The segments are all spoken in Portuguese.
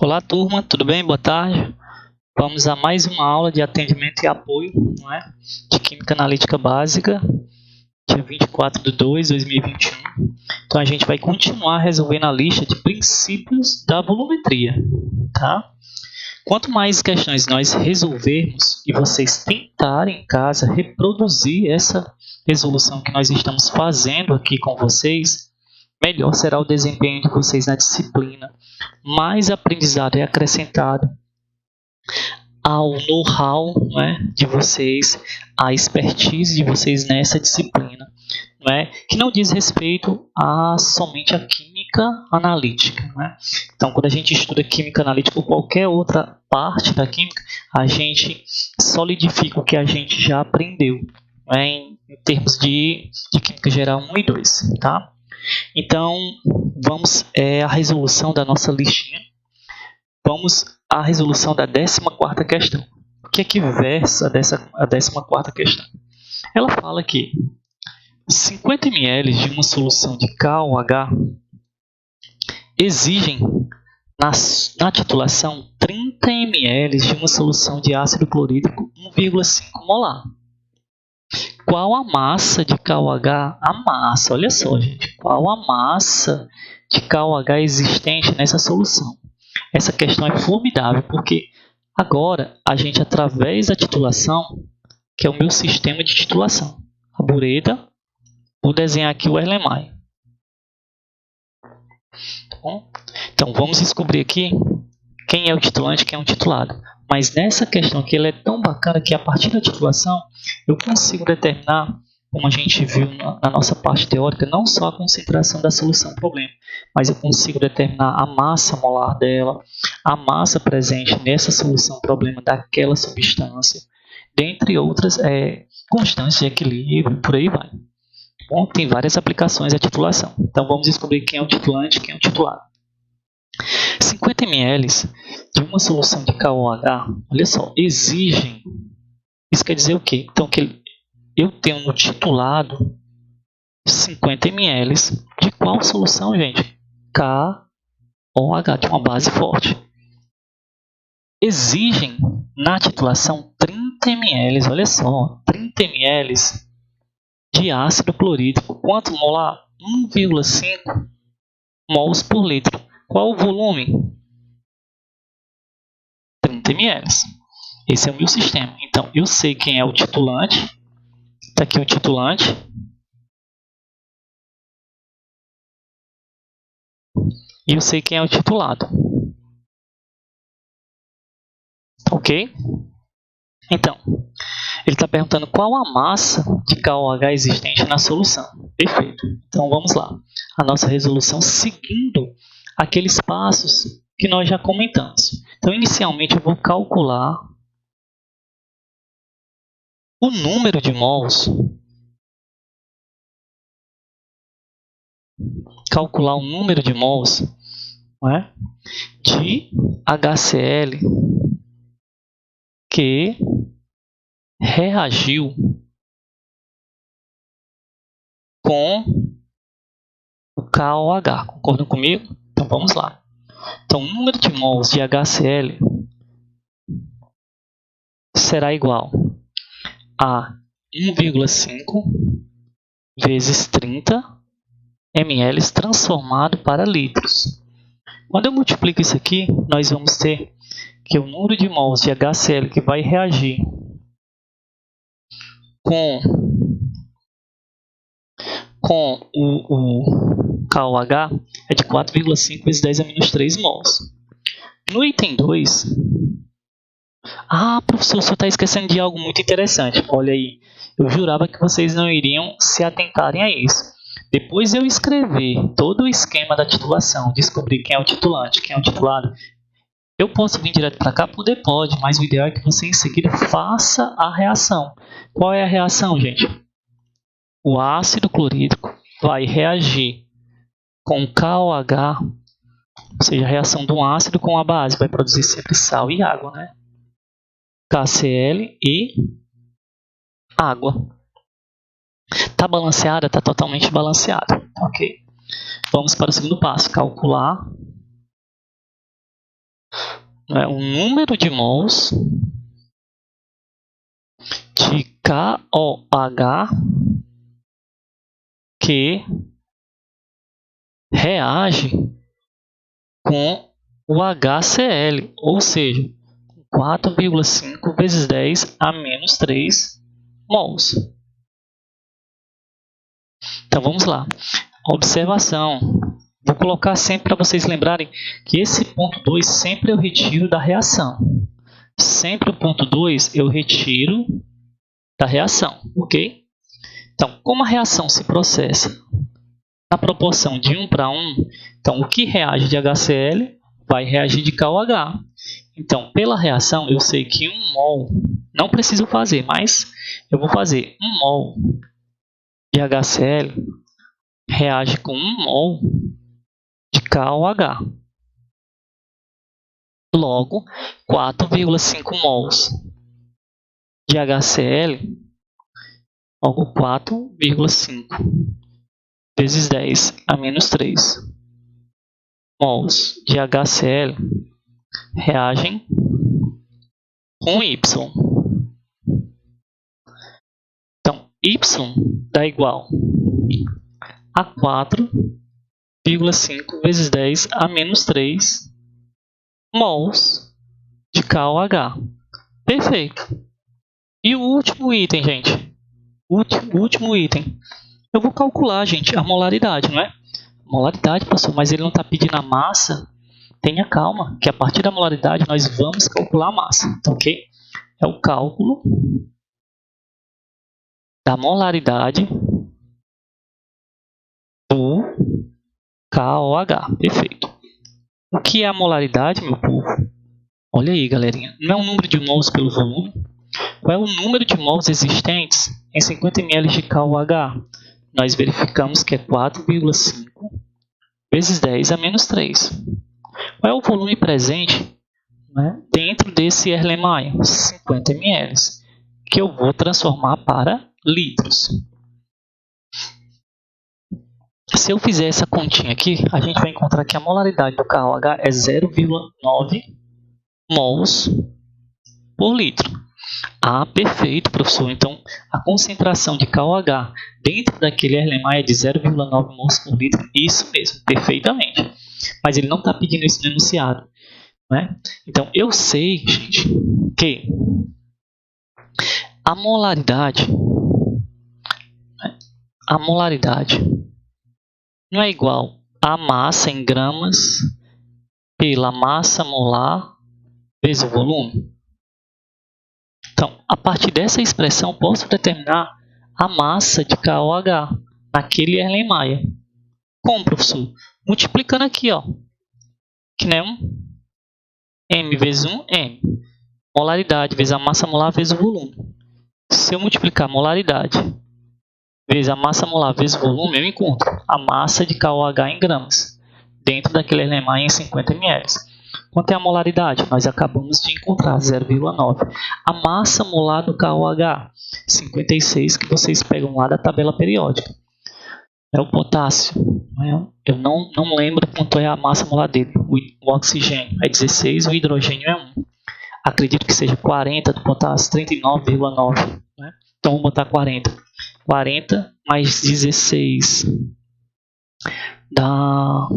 Olá, turma, tudo bem? Boa tarde. Vamos a mais uma aula de atendimento e apoio, não é? De Química Analítica Básica, dia 24/2/2021. Então, a gente vai continuar resolvendo a lista de princípios da volumetria, tá? Quanto mais questões nós resolvermos e vocês tentarem em casa reproduzir essa resolução que nós estamos fazendo aqui com vocês, melhor será o desempenho de vocês na disciplina, mais aprendizado é acrescentado ao know-how, né, de vocês, à expertise de vocês nessa disciplina, né, que não diz respeito a somente a química analítica. Né? Então, quando a gente estuda química analítica ou qualquer outra parte da química, a gente solidifica o que a gente já aprendeu, né, em termos de química geral 1 e 2. Tá? Então, vamos à resolução da nossa listinha. Vamos à resolução da 14ª questão. O que é que versa a 14ª questão? Ela fala que 50 ml de uma solução de KOH exigem na titulação 30 ml de uma solução de ácido clorídrico 1,5 molar. Qual a massa de KOH? A massa, olha só, gente. Qual a massa de KOH existente nessa solução? Essa questão é formidável, porque agora a gente, através da titulação, que é o meu sistema de titulação, a bureta, vou desenhar aqui o Erlenmeyer. Tá bom? Então, vamos descobrir aqui quem é o titulante e quem é o titulado. Mas nessa questão aqui, ela é tão bacana que a partir da titulação, eu consigo determinar, como a gente viu na nossa parte teórica, não só a concentração da solução problema, mas eu consigo determinar a massa molar dela, a massa presente nessa solução problema daquela substância, dentre outras constantes de equilíbrio, por aí vai. Bom, tem várias aplicações a titulação. Então, vamos descobrir quem é o titulante e quem é o titulado. 50 ml de uma solução de KOH, olha só, exigem. Isso quer dizer o quê? Então, que eu tenho no titulado 50 ml de qual solução, gente? KOH, de uma base forte. Exigem na titulação 30 ml, olha só, 30 ml de ácido clorídrico. Quanto molar? 1,5 mols por litro. Qual o volume? 30 ml. Esse é o meu sistema. Então, eu sei quem é o titulante. Está aqui o titulante. E eu sei quem é o titulado. Ok? Então, ele está perguntando qual a massa de KOH existente na solução. Perfeito. Então, vamos lá. A nossa resolução seguindo aqueles passos que nós já comentamos. Então, inicialmente, eu vou calcular o número de mols. Calcular o número de mols, não é? De HCl que reagiu com o KOH. Concordam comigo? Então vamos lá. Então o número de mols de HCl será igual a 1,5 vezes 30 ml transformado para litros. Quando eu multiplico isso aqui, nós vamos ter que o número de mols de HCl que vai reagir com o KOH é de 4,5 vezes 10 a menos 3 mols. No item 2, professor, você está esquecendo de algo muito interessante. Olha aí, eu jurava que vocês não iriam se atentarem a isso. Depois de eu escrever todo o esquema da titulação, descobrir quem é o titulante, quem é o titulado, eu posso vir direto para cá? Poder pode, mas o ideal é que você em seguida faça a reação. Qual é a reação, gente? O ácido clorídrico vai reagir com KOH, ou seja, a reação de um ácido com a base, vai produzir sempre sal e água, né? KCl e água. Está balanceada? Está totalmente balanceada. Ok. Vamos para o segundo passo, calcular né, o número de mols de KOH que reage com o HCl, ou seja, 4,5 vezes 10 a menos 3 mols. Então vamos lá. Observação. Vou colocar sempre para vocês lembrarem que esse ponto 2 sempre eu retiro da reação. Sempre o ponto 2 eu retiro da reação, ok? Então, como a reação se processa na proporção de 1 para 1, então o que reage de HCl vai reagir de KOH. Então, pela reação, eu sei que 1 mol, não preciso fazer, mas eu vou fazer 1 mol de HCl reage com 1 mol de KOH. Logo, 4,5 mols de HCl, logo 4,5 vezes 10 a menos 3 mols de HCl reagem com Y. Então, Y dá igual a 4,5 vezes 10 a menos 3 mols de KOH. Perfeito. E o último item, gente. O último item. Eu vou calcular, gente, a molaridade, não é? Molaridade, professor, mas ele não está pedindo a massa. Tenha calma, que a partir da molaridade nós vamos calcular a massa, tá ok? É o cálculo da molaridade do KOH. Perfeito. O que é a molaridade, meu povo? Olha aí, galerinha. Não é o número de mols pelo volume. Qual é o número de mols existentes em 50 ml de KOH? Nós verificamos que é 4,5 vezes 10 a menos 3. Qual é o volume presente, né, dentro desse Erlenmeyer? 50 ml, que eu vou transformar para litros. Se eu fizer essa continha aqui, a gente vai encontrar que a molaridade do KOH é 0,9 mols por litro. Ah, perfeito, professor. Então, a concentração de KOH dentro daquele Erlenmeyer é de 0,9 mols por litro. Isso mesmo, perfeitamente. Mas ele não está pedindo isso no enunciado, né? Então, eu sei, gente, que a molaridade não é igual a massa em gramas pela massa molar vezes o volume. Então, a partir dessa expressão, posso determinar a massa de KOH naquele Erlenmeyer. Como, professor? Multiplicando aqui, ó, que não é 1 M vezes 1 M. Molaridade vezes a massa molar vezes o volume. Se eu multiplicar molaridade vezes a massa molar vezes o volume, eu encontro a massa de KOH em gramas, dentro daquele Erlenmeyer em 50 ml. Quanto é a molaridade? Nós acabamos de encontrar 0,9. A massa molar do KOH, 56, que vocês pegam lá da tabela periódica. É o potássio. Eu não lembro quanto é a massa molar dele. O oxigênio é 16, o hidrogênio é 1. Acredito que seja 40 do potássio, 39,9. Né? Então, vamos botar 40. 40 mais 16 dá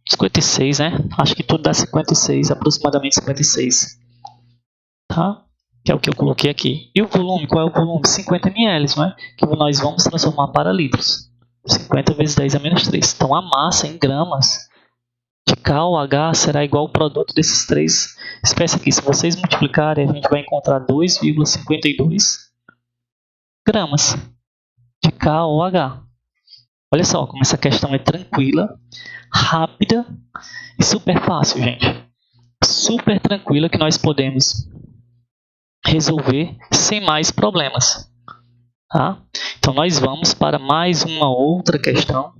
56, né? Acho que tudo dá 56, aproximadamente 56. Tá? Que é o que eu coloquei aqui. E o volume, qual é o volume? 50 ml, não é? Que nós vamos transformar para litros. 50 vezes 10 a menos 3. Então, a massa em gramas de KOH será igual ao produto desses três espécies aqui. Se vocês multiplicarem, a gente vai encontrar 2,52 gramas de KOH. Olha só como essa questão é tranquila, rápida e super fácil, gente. Super tranquila, que nós podemos resolver sem mais problemas. Tá? Então, nós vamos para mais uma outra questão.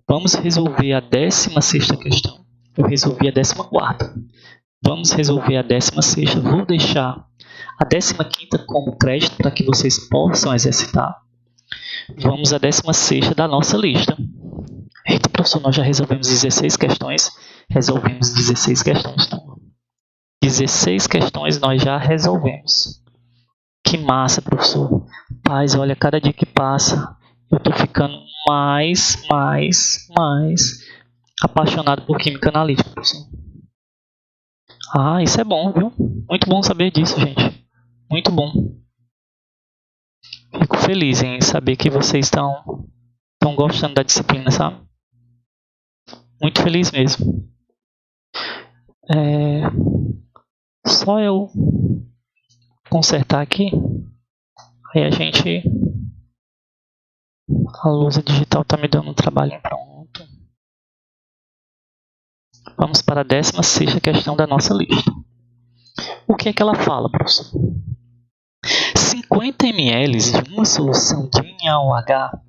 Vamos resolver a 16ª questão. Eu resolvi a 14ª. Vamos resolver a 16ª. Vou deixar a 15ª como crédito para que vocês possam exercitar. Vamos à 16ª da nossa lista. Eita, professor, nós já resolvemos 16 questões. resolvemos 16 questões. Então, 16 questões nós já resolvemos. Que massa, professor. Paz, olha, cada dia que passa, eu estou ficando mais apaixonado por química analítica, professor. Ah, isso é bom, viu? Muito bom saber disso, gente. Muito bom. Fico feliz em saber que vocês estão gostando da disciplina, sabe? Muito feliz mesmo. Só eu consertar aqui. Aí a gente... A lousa digital está me dando um trabalho pronto. Vamos para a 16ª questão da nossa lista. O que é que ela fala, professor? 50 ml de uma solução de NaOH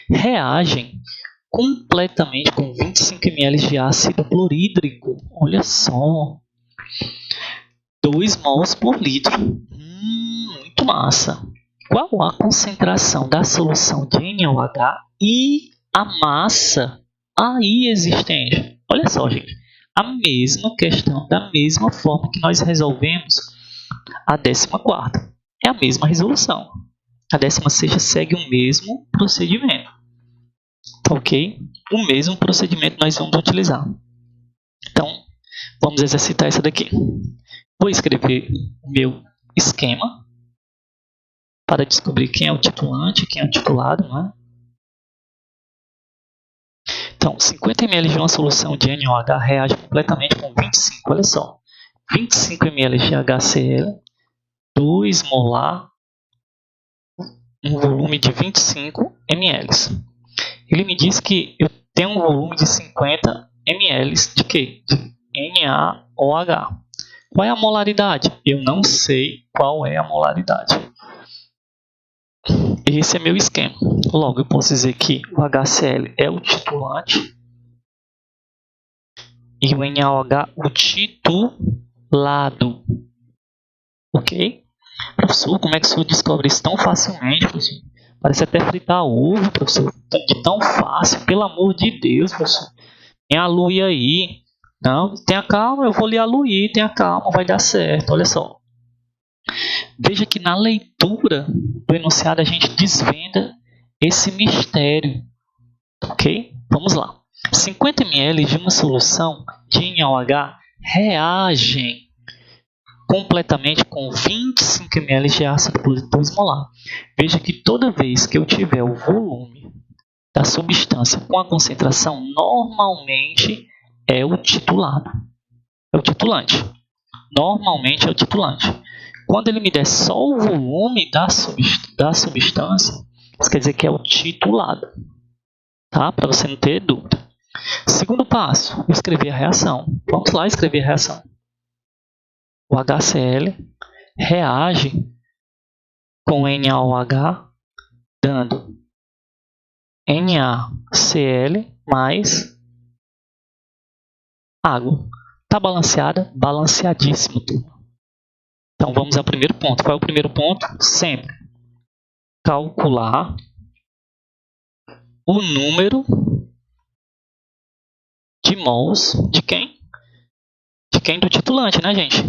reagem completamente com 25 ml de ácido clorídrico. Olha só. 2 mols por litro. Muito massa. Qual a concentração da solução de NaOH e a massa aí existente? Olha só, gente. A mesma questão, da mesma forma que nós resolvemos a 14ª. É a mesma resolução. A 16ª segue o mesmo procedimento. Ok? O mesmo procedimento nós vamos utilizar. Então, vamos exercitar essa daqui. Vou escrever o meu esquema para descobrir quem é o titulante, quem é o titulado, não é? Então, 50 ml de uma solução de NaOH reage completamente com 25, olha só. 25 ml de HCl, 2 molar, um volume de 25 ml. Ele me diz que eu tenho um volume de 50 ml de quê? De NaOH. Qual é a molaridade? Eu não sei qual é a molaridade. Esse é meu esquema. Logo, eu posso dizer que o HCl é o titulante e o NaOH o titulado. Ok? Professor, como é que o senhor descobre isso tão facilmente, professor? Parece até fritar ovo, professor. De tão fácil, pelo amor de Deus, professor. Tem a Lui aí. Não, tenha calma, eu vou ler a Lui, tenha calma, vai dar certo. Olha só. Veja que na leitura do enunciado a gente desvenda esse mistério. Ok? Vamos lá. 50 ml de uma solução de NaOH reagem completamente com 25 ml de ácido clorídrico 2 molar. Veja que toda vez que eu tiver o volume da substância com a concentração, normalmente é o titulado. É o titulante. Normalmente é o titulante. Quando ele me der só o volume da substância, isso quer dizer que é o titulado. Tá? Para você não ter dúvida. Segundo passo, escrever a reação. Vamos lá escrever a reação. O HCl reage com NaOH, dando NaCl mais água. Está balanceada? Balanceadíssimo, turma. Então, vamos ao primeiro ponto. Qual é o primeiro ponto? Sempre calcular o número de mols de quem? De quem? Do titulante, né, gente?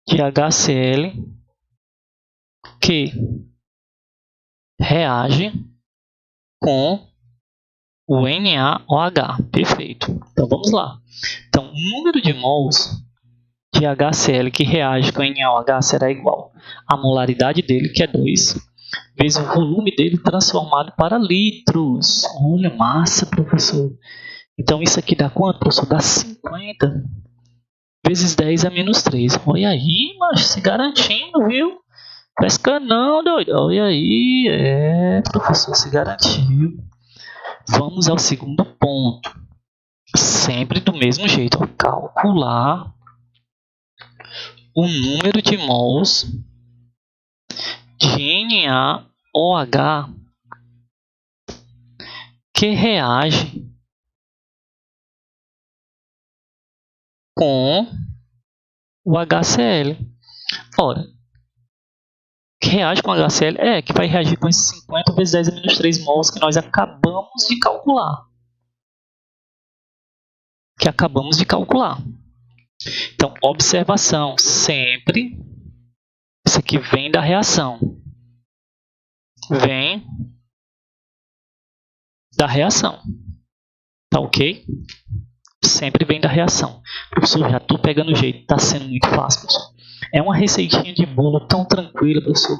De HCl que reage com o NaOH. Perfeito. Então, vamos lá. Então, o número de mols de HCl que reage com NaOH será igual à molaridade dele, que é 2, vezes o volume dele transformado para litros. Olha, massa, professor. Então, isso aqui dá quanto, professor? Dá 50 vezes 10 a menos 3. Olha aí, mas se garantindo, viu? Pesca não, doido. Olha aí. Professor, se garantiu. Vamos ao segundo ponto. Sempre do mesmo jeito. Calcular o número de mols de NaOH que reage com o HCl. Ora, que reage com o HCl que vai reagir com esses 50 vezes 10 a menos 3 mols que nós acabamos de calcular. que acabamos de calcular. Então, observação, sempre isso aqui vem da reação. Vem da reação. Tá ok? Sempre vem da reação. Professor, já estou pegando o jeito. Está sendo muito fácil, professor. É uma receitinha de bolo tão tranquila, professor.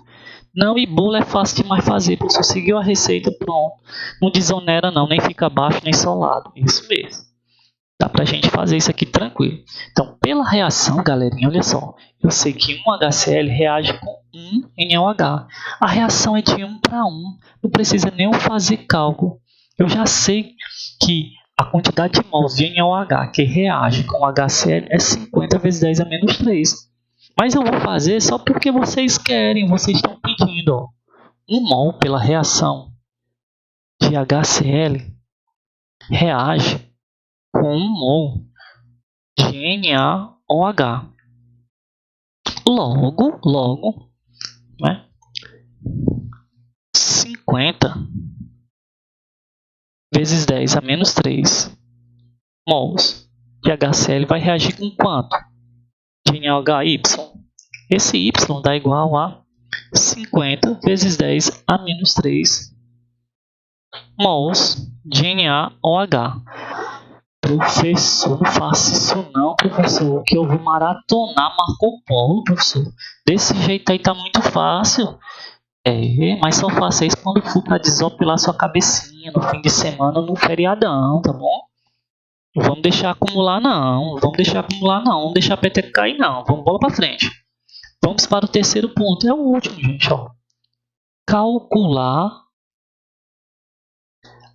Não, e bolo é fácil demais fazer, professor. Seguiu a receita, pronto. Não desonera não, nem fica baixo, nem solado. Isso mesmo. Dá pra gente fazer isso aqui tranquilo. Então, pela reação, galerinha, olha só. Eu sei que um HCl reage com um NaOH. A reação é de 1 para 1. Não precisa nem eu fazer cálculo. Eu já sei que a quantidade de mols de NaOH que reage com HCl é 50 vezes 10 a menos 3. Mas eu vou fazer só porque vocês querem, vocês estão pedindo. Ó. 1 mol pela reação de HCl reage com 1 mol de NaOH. Logo, né? 50 vezes 10 a menos 3 mols de HCl vai reagir com quanto? De NaOH? Esse Y dá igual a 50 vezes 10 a menos 3 mols de NaOH. Professor, não faça isso não, professor, que eu vou maratonar Marco Polo, professor. Desse jeito aí tá muito fácil. Mas só faça isso quando for para desopilar sua cabecinha no fim de semana ou no feriadão, tá bom? Não vamos deixar acumular não, vamos deixar a peteca cair não, vamos bola para frente. Vamos para o terceiro ponto, é o último, gente, ó. Calcular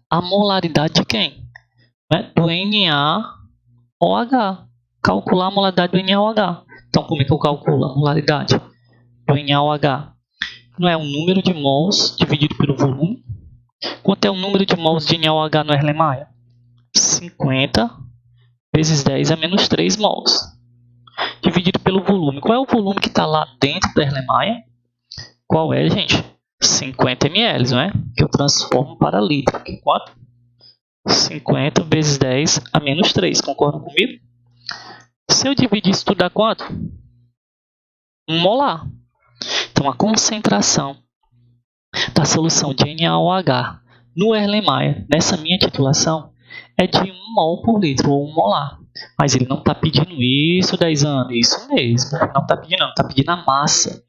a molaridade de quem? Do NaOH. Calcular a molaridade do NaOH. Então, como é que eu calculo a molaridade do NaOH? Não é o número de mols dividido pelo volume. Quanto é o número de mols de NaOH no Erlenmeyer? 50 vezes 10 a menos 3 mols. Dividido pelo volume. Qual é o volume que está lá dentro do Erlenmeyer? Qual é, gente? 50 ml, não é? Que eu transformo para litro. Quanto? 50 vezes 10 a menos 3. Concordam comigo? Se eu dividir isso tudo dá quanto? 1 molar. Então, a concentração da solução de NaOH no Erlenmeyer, nessa minha titulação, é de 1 mol por litro, ou 1 molar. Mas ele não está pedindo isso, 10 anos. Isso mesmo. Não está pedindo, não. Está pedindo a massa.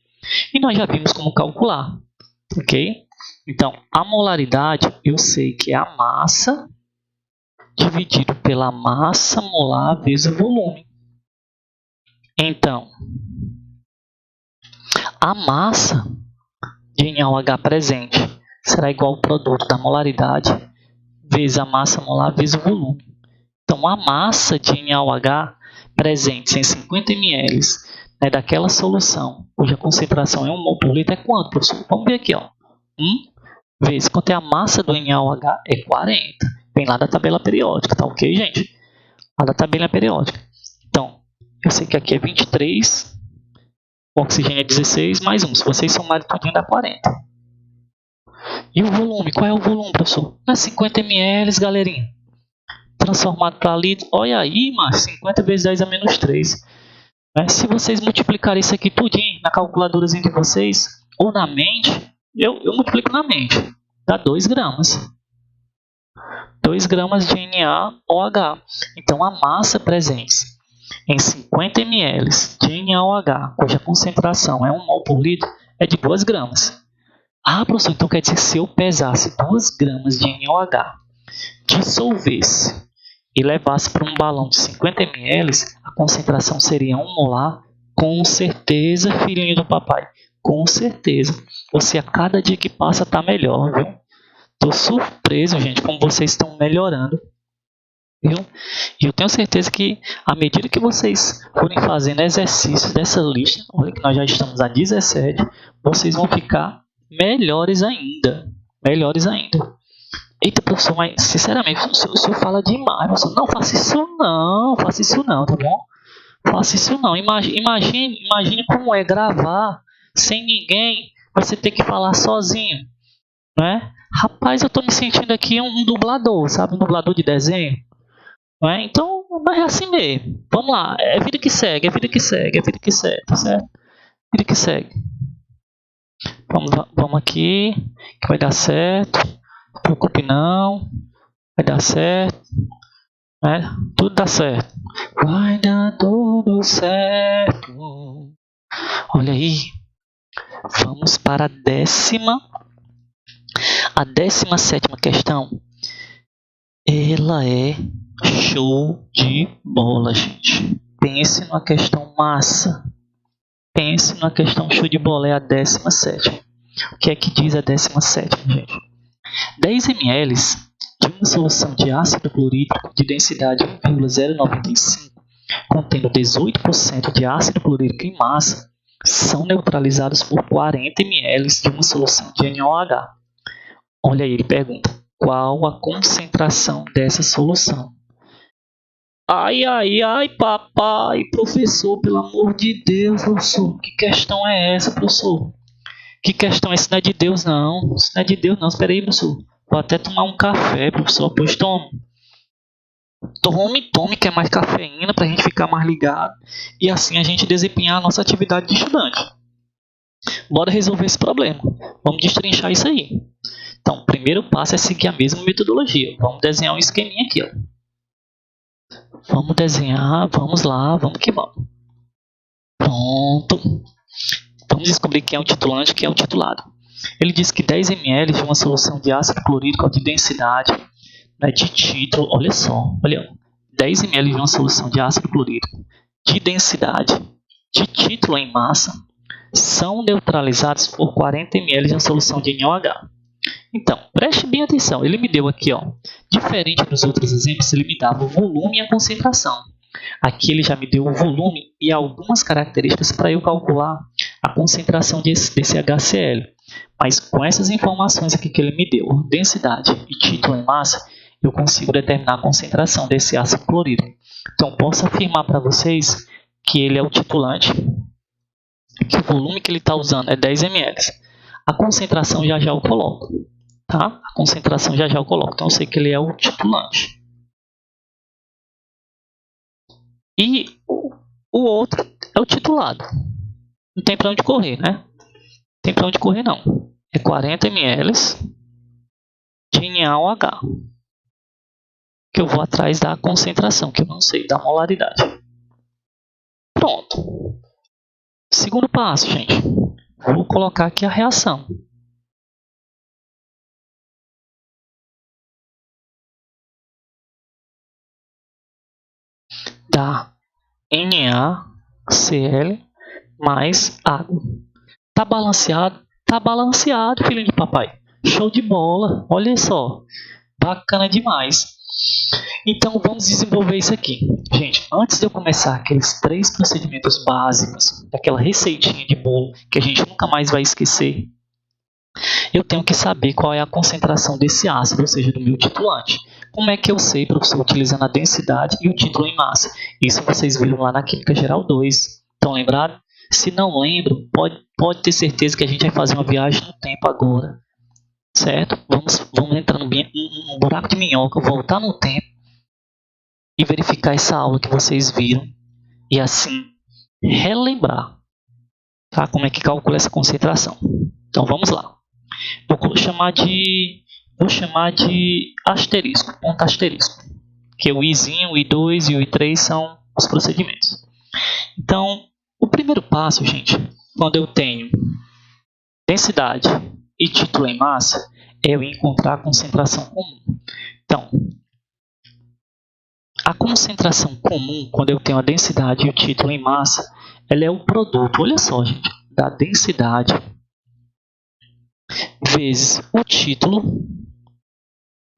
E nós já vimos como calcular. Ok? Então, a molaridade, eu sei que é a massa dividido pela massa molar vezes o volume. Então, a massa de NaOH presente será igual ao produto da molaridade vezes a massa molar vezes o volume. Então, a massa de NaOH presente em 50 ml daquela solução, cuja concentração é 1 mol por litro, é quanto, professor? Vamos ver aqui. 1 vezes quanto é a massa do NaOH? É 40. Vem lá da tabela periódica, tá ok, gente? Lá da tabela periódica. Então, eu sei que aqui é 23, o oxigênio é 16, mais 1. Se vocês somarem tudinho, dá 40. E o volume? Qual é o volume, professor? Não é 50 ml, galerinha. Transformado para litro. Olha aí, mas 50 vezes 10 a menos 3. Se vocês multiplicarem isso aqui tudinho na calculadorazinha de vocês, ou na mente, eu multiplico na mente. Dá 2 gramas. 2 gramas de NaOH. Então, a massa presente em 50 ml de NaOH, cuja concentração é 1 mol por litro, é de 2 gramas. Ah, professor, então quer dizer que se eu pesasse 2 gramas de NaOH, dissolvesse e levasse para um balão de 50 ml, a concentração seria 1 molar? Com certeza, filhinho do papai. Com certeza. Você, a cada dia que passa, está melhor, viu? Estou surpreso, gente, como vocês estão melhorando. Viu? E eu tenho certeza que, à medida que vocês forem fazendo exercícios dessa lista, olha que nós já estamos a 17, vocês vão ficar melhores ainda. Melhores ainda. Eita, professor, mas sinceramente, o senhor fala demais, professor. Não, faça isso não, tá bom? Faça isso não. Imagine como é gravar sem ninguém, você ter que falar sozinho, né? Rapaz, eu tô me sentindo aqui um dublador, sabe? Um dublador de desenho. Então, Mas é assim mesmo. Vamos lá. É vida que segue, é vida que segue, é vida que segue, tá certo? Vida que segue. Vamos aqui, que vai dar certo. Não se preocupe não. Vai dar certo. Né? Tudo dá certo. Vai dar tudo certo. Olha aí. Vamos para a 17ª questão. Ela é show de bola, gente. Pense numa questão massa. Pense numa questão show de bola. É a 17ª. O que é que diz a 17ª, gente? 10 ml de uma solução de ácido clorídrico de densidade 1,095, contendo 18% de ácido clorídrico em massa, são neutralizados por 40 ml de uma solução de NaOH. Olha aí, ele pergunta, qual a concentração dessa solução? Ai, papai, professor, pelo amor de Deus, professor, que questão é essa, professor? Que questão? Isso não é de Deus, não. Isso não é de Deus, não. Espera aí, professor. Vou até tomar um café, professor. Pois tome. Tome, que é mais cafeína pra gente ficar mais ligado. E assim a gente desempenhar a nossa atividade de estudante. Bora resolver esse problema. Vamos destrinchar isso aí. Então, o primeiro passo é seguir a mesma metodologia. Vamos desenhar um esqueminha aqui, ó. Vamos desenhar, vamos lá, vamos que vamos. Pronto. Vamos descobrir quem é o titulante e quem é o titulado. Ele diz que 10 ml de uma solução de ácido clorídrico de densidade, né, de título, olha só, 10 ml de uma solução de ácido clorídrico de densidade de título em massa são neutralizados por 40 ml de uma solução de NaOH. Então, preste bem atenção, ele me deu aqui, ó, diferente dos outros exemplos, ele me dava o volume e a concentração. Aqui ele já me deu o volume e algumas características para eu calcular a concentração desse HCl. Mas com essas informações aqui que ele me deu, densidade e título em massa, eu consigo determinar a concentração desse ácido clorídrico. Então, posso afirmar para vocês que ele é o titulante, que o volume que ele está usando é 10 ml. A concentração já eu coloco. Tá? A concentração já eu coloco. Então, eu sei que ele é o titulante. E o outro é o titulado. Não tem para onde correr, né? Não tem para onde correr, não. É 40 ml de NaOH. Que eu vou atrás da concentração, que eu não sei, da molaridade. Pronto. Segundo passo, gente. Vou colocar aqui a reação. Dá NaCl mais água. Tá balanceado? Tá balanceado, filhinho de papai. Show de bola. Olha só. Bacana demais. Então, vamos desenvolver isso aqui. Gente, antes de eu começar aqueles 3 procedimentos básicos, daquela receitinha de bolo que a gente nunca mais vai esquecer, eu tenho que saber qual é a concentração desse ácido, ou seja, do meu titulante. Como é que eu sei, professor, utilizando a densidade e o título em massa? Isso vocês viram lá na Química Geral 2. Estão lembrados? Se não lembram, pode ter certeza que a gente vai fazer uma viagem no tempo agora. Certo? Vamos entrar num buraco de minhoca, voltar no tempo e verificar essa aula que vocês viram. E assim, relembrar, tá? Como é que calcula essa concentração. Então, vamos lá. Vou chamar de asterisco, ponto asterisco. Que o Izinho, o I2 e o I3 são os procedimentos. Então, o primeiro passo, gente, quando eu tenho densidade e título em massa, é eu encontrar a concentração comum. Então, a concentração comum, quando eu tenho a densidade e o título em massa, ela é o produto, olha só, gente, da densidade vezes o título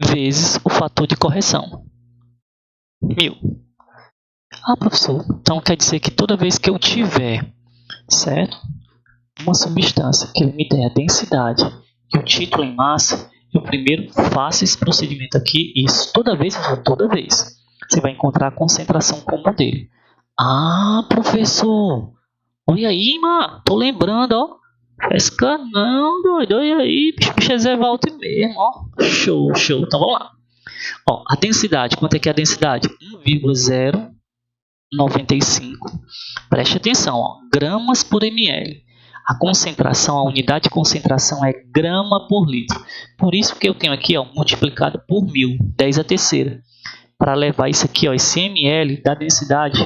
vezes o fator de correção. 1000. Ah, professor, então quer dizer que toda vez que eu tiver, certo, uma substância que me der a densidade e o título em massa, eu primeiro faço esse procedimento aqui, e isso toda vez, você vai encontrar a concentração comum dele. Ah, professor, olha aí, mano, tô lembrando, ó. Pesca não, doido, olha aí, bicho é Zé Walter mesmo, ó. Show. Então vamos lá. Ó, a densidade, quanto é que é a densidade? 1,095. Preste atenção, ó, gramas por ml. A concentração, a unidade de concentração é grama por litro. Por isso que eu tenho aqui, ó, multiplicado por 1000, 10 a terceira, para levar isso aqui, ó, esse ml da densidade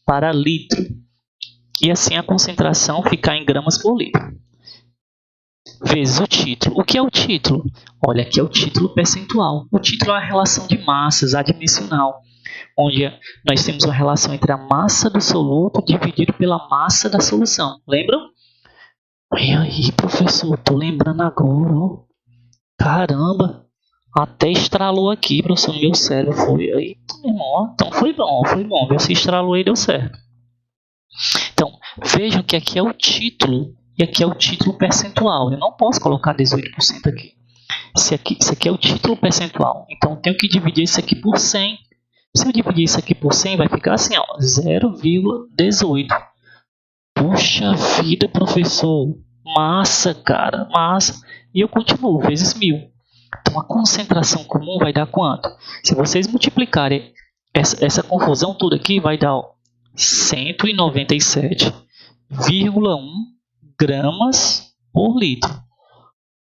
para litro. E assim a concentração ficar em gramas por litro. Vezes o título. O que é o título? Olha, aqui é o título percentual. O título é a relação de massas adimensional, onde nós temos uma relação entre a massa do soluto dividido pela massa da solução. Lembram? E aí, professor, tô lembrando agora, ó. Caramba, até estralou aqui, professor, no meu cérebro. Foi aí, meu irmão, ó. Então foi bom, viu? Se estralou aí, deu certo. Então, vejam que aqui é o título e aqui é o título percentual. Eu não posso colocar 18% aqui. Isso aqui é o título percentual. Então, eu tenho que dividir isso aqui por 100. Se eu dividir isso aqui por 100, vai ficar assim, ó, 0,18. Puxa vida, professor. Massa, cara, massa. E eu continuo, vezes 1000. Então, a concentração comum vai dar quanto? Se vocês multiplicarem essa confusão toda aqui, vai dar 197,1 gramas por litro.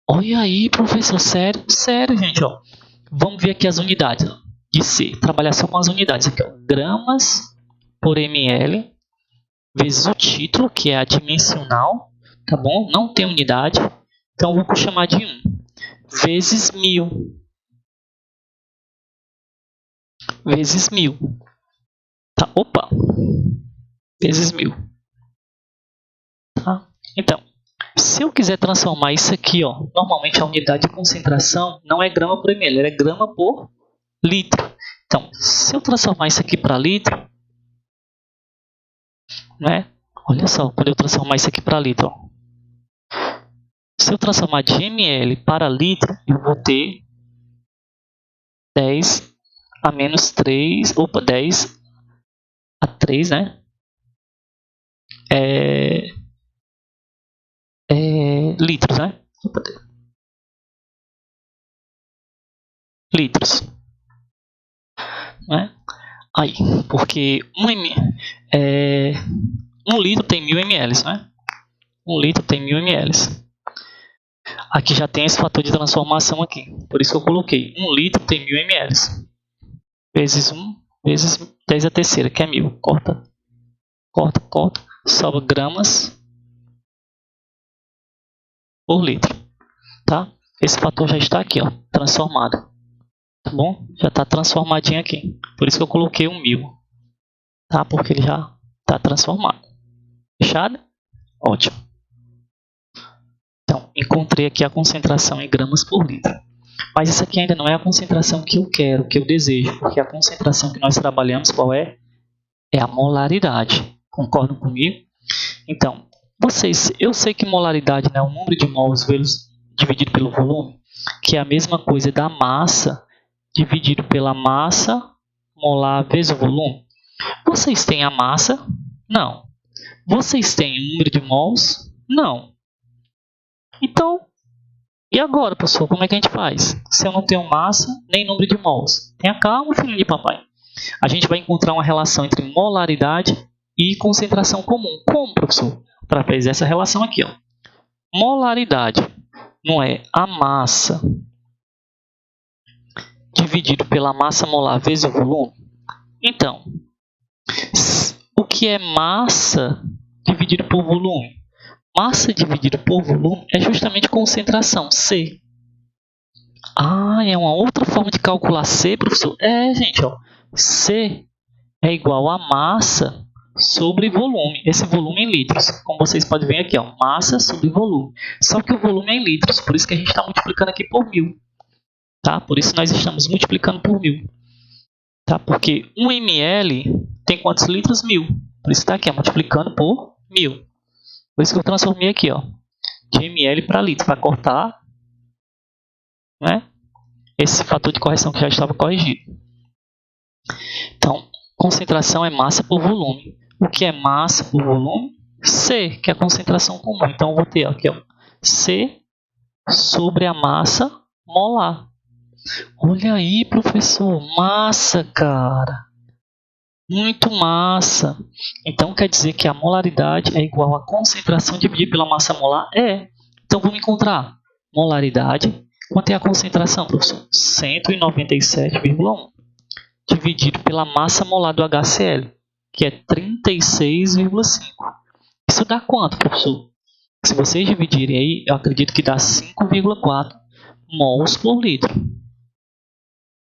Olha aí, professor, sério, gente, ó. Vamos ver aqui as unidades, ó, de C. Trabalhar só com as unidades aqui, ó. Gramas por ml vezes o título, que é adimensional, tá bom? Não tem unidade, então eu vou chamar de 1, vezes 1000. Vezes 1000. Tá, opa. Vezes 1000. Tá? Então, se eu quiser transformar isso aqui, ó, normalmente a unidade de concentração não é grama por ml, ela é grama por litro. Então, se eu transformar isso aqui para litro, né? Olha só, quando eu transformar isso aqui para litro, ó. Se eu transformar de ml para litro, eu vou ter 10 a menos 3, opa, 10 a 3, né? Litros, né? Litros. Né? Aí, porque 1 litro tem 1000 ml, né? 1 litro tem 1000 ml. Aqui já tem esse fator de transformação aqui. Por isso que eu coloquei 1 litro tem 1000 ml. Vezes 1, vezes 10 a terceira, que é 1000. Corta. Sobra gramas por litro. Tá? Esse fator já está aqui, ó, transformado. Tá bom? Já está transformadinho aqui. Por isso que eu coloquei 1000. Tá? Porque ele já está transformado. Fechado? Ótimo. Então, encontrei aqui a concentração em gramas por litro. Mas isso aqui ainda não é a concentração que eu quero, que eu desejo. Porque a concentração que nós trabalhamos, qual é? É a molaridade. Concordam comigo? Então, eu sei que molaridade, né, é o número de mols dividido pelo volume, que é a mesma coisa da massa dividido pela massa molar vezes o volume. Vocês têm a massa? Não. Vocês têm o número de mols? Não. Então, e agora, pessoal, como é que a gente faz? Se eu não tenho massa, nem número de mols. Tenha calma, filho de papai. A gente vai encontrar uma relação entre molaridade e concentração comum. Como, professor? Através dessa relação aqui, ó. Molaridade não é a massa dividido pela massa molar vezes o volume? Então, o que é massa dividido por volume? Massa dividido por volume é justamente concentração, C. Ah, é uma outra forma de calcular C, professor? Gente, ó, C é igual a massa sobre volume. Esse volume em litros. Como vocês podem ver aqui, ó, massa sobre volume. Só que o volume é em litros, por isso que a gente está multiplicando aqui por 1000. Tá? Por isso nós estamos multiplicando por 1000. Tá? Porque 1 ml tem quantos litros? 1000. Por isso está aqui, ó, multiplicando por 1000. Por isso que eu transformei aqui, ó, de ml para litro, para cortar, né, esse fator de correção que já estava corrigido. Então, concentração é massa por volume. O que é massa por volume? C, que é a concentração comum. Então, eu vou ter aqui, ó, C sobre a massa molar. Olha aí, professor. Massa, cara. Muito massa. Então quer dizer que a molaridade é igual a concentração dividida pela massa molar? É. Então vamos encontrar molaridade. Quanto é a concentração, professor? 197,1 dividido pela massa molar do HCl, que é 36,5. Isso dá quanto, professor? Se vocês dividirem aí, eu acredito que dá 5,4 mols por litro.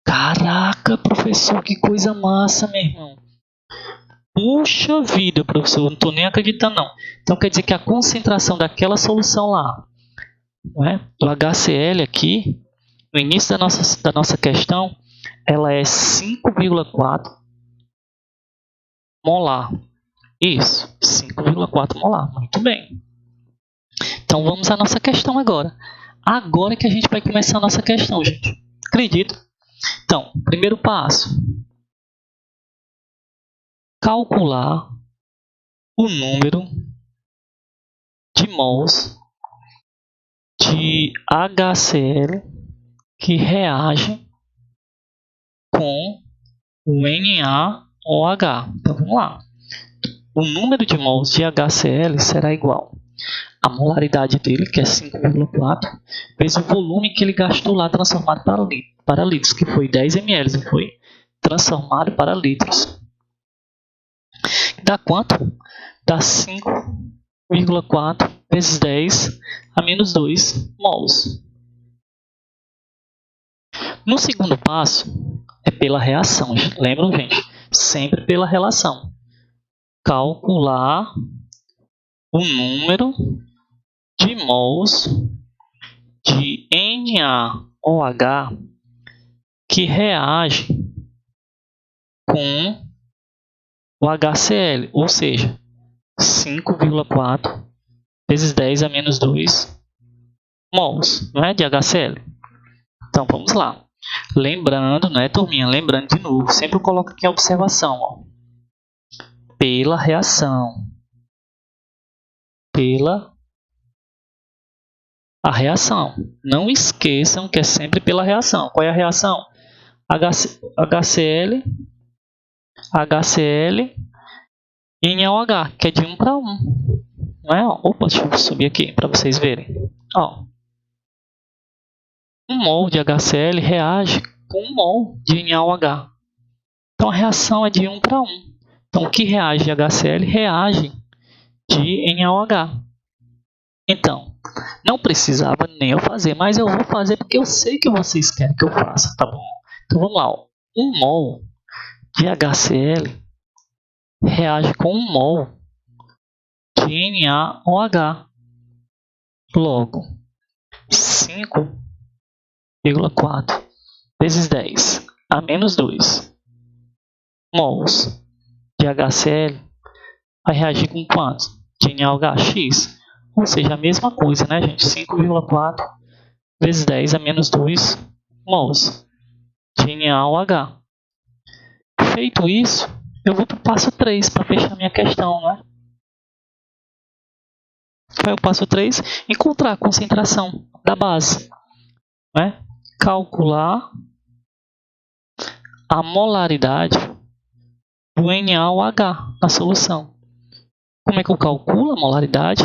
Caraca, professor, que coisa massa, meu irmão. Puxa vida, professor, não estou nem acreditando não. Então quer dizer que a concentração daquela solução lá, do HCl aqui, no início da nossa questão, ela é 5,4 molar. Isso, 5,4 molar. Muito bem. Então vamos à nossa questão agora. Agora que a gente vai começar a nossa questão, gente. Acredito. Então, primeiro passo. Calcular o número de mols de HCl que reage com o NaOH. Então vamos lá. O número de mols de HCl será igual à molaridade dele, que é 5,4, vezes o volume que ele gastou lá transformado para litros, que foi 10 ml, e foi transformado para litros. Dá quanto? Dá 5,4 vezes 10 a menos 2 mols. No segundo passo, é pela reação. Lembram, gente? Sempre pela relação. Calcular o número de mols de NaOH que reage com o HCl, ou seja, 5,4 vezes 10 a menos 2 mols, não é, de HCl. Então vamos lá. Lembrando, né, turminha? Lembrando de novo, sempre eu coloco aqui a observação, ó. Pela reação. Pela a reação. Não esqueçam que é sempre pela reação. Qual é a reação? HCl e NaOH, que é de 1 para 1. Não é? Opa, deixa eu subir aqui para vocês verem. Ó. 1 mol de HCl reage com 1 mol de NaOH. Então a reação é de 1 para 1. Então o que reage de HCl reage de NaOH. Então, não precisava nem eu fazer, mas eu vou fazer porque eu sei que vocês querem que eu faça, tá bom? Então vamos lá. Ó. 1 mol de HCl reage com 1 mol de NaOH. Logo, 5,4 vezes 10 a menos 2 mols de HCl vai reagir com quanto? De NaOH? X. Ou seja, a mesma coisa, né, gente? 5,4 vezes 10 a menos 2 mols de NaOH. Feito isso, eu vou para o passo 3 para fechar minha questão, né? Qual é o passo 3? Encontrar a concentração da base. Né? Calcular a molaridade do NaOH na solução. Como é que eu calculo a molaridade?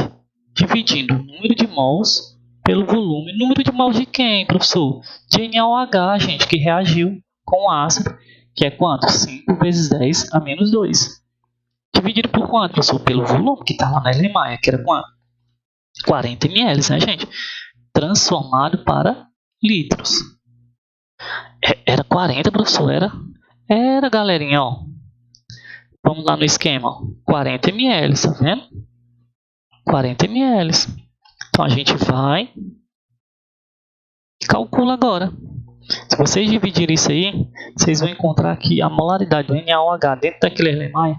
Dividindo o número de mols pelo volume. Número de mols de quem, professor? De NaOH, gente, que reagiu com o ácido, que é quanto? 5 vezes 10 a menos 2. Dividido por quanto, professor? Pelo volume, que está lá na Erlenmeyer, que era quanto? 40 ml, né, gente? Transformado para litros. Era 40, professor? Era, galerinha, ó. Vamos lá no esquema, ó. 40 ml, tá vendo? 40 ml. Então a gente vai e calcula agora. Se vocês dividirem isso aí, vocês vão encontrar que a molaridade do NaOH dentro daquele Erlenmeyer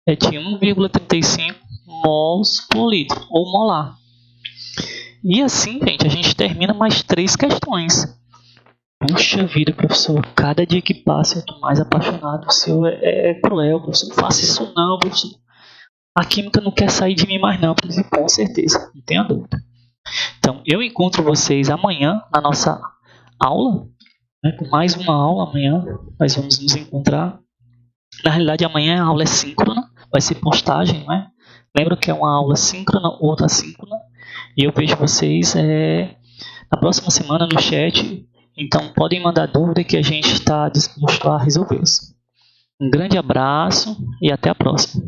é de 1,35 mols por litro, ou molar. E assim, gente, a gente termina mais 3 questões. Puxa vida, professor, cada dia que passa eu estou mais apaixonado. O senhor é cruel, professor. Não faça isso não, professor. A química não quer sair de mim mais não, professor. Com certeza, não tenha dúvida. Então, eu encontro vocês amanhã na nossa aula né, com mais uma aula amanhã. Nós vamos nos encontrar. Na realidade, amanhã a aula é síncrona, vai ser postagem, né? Lembra que é uma aula síncrona, outra assíncrona. E eu vejo vocês na próxima semana no chat. Então, podem mandar dúvida que a gente está disposto a resolvê-las. Um grande abraço e até a próxima.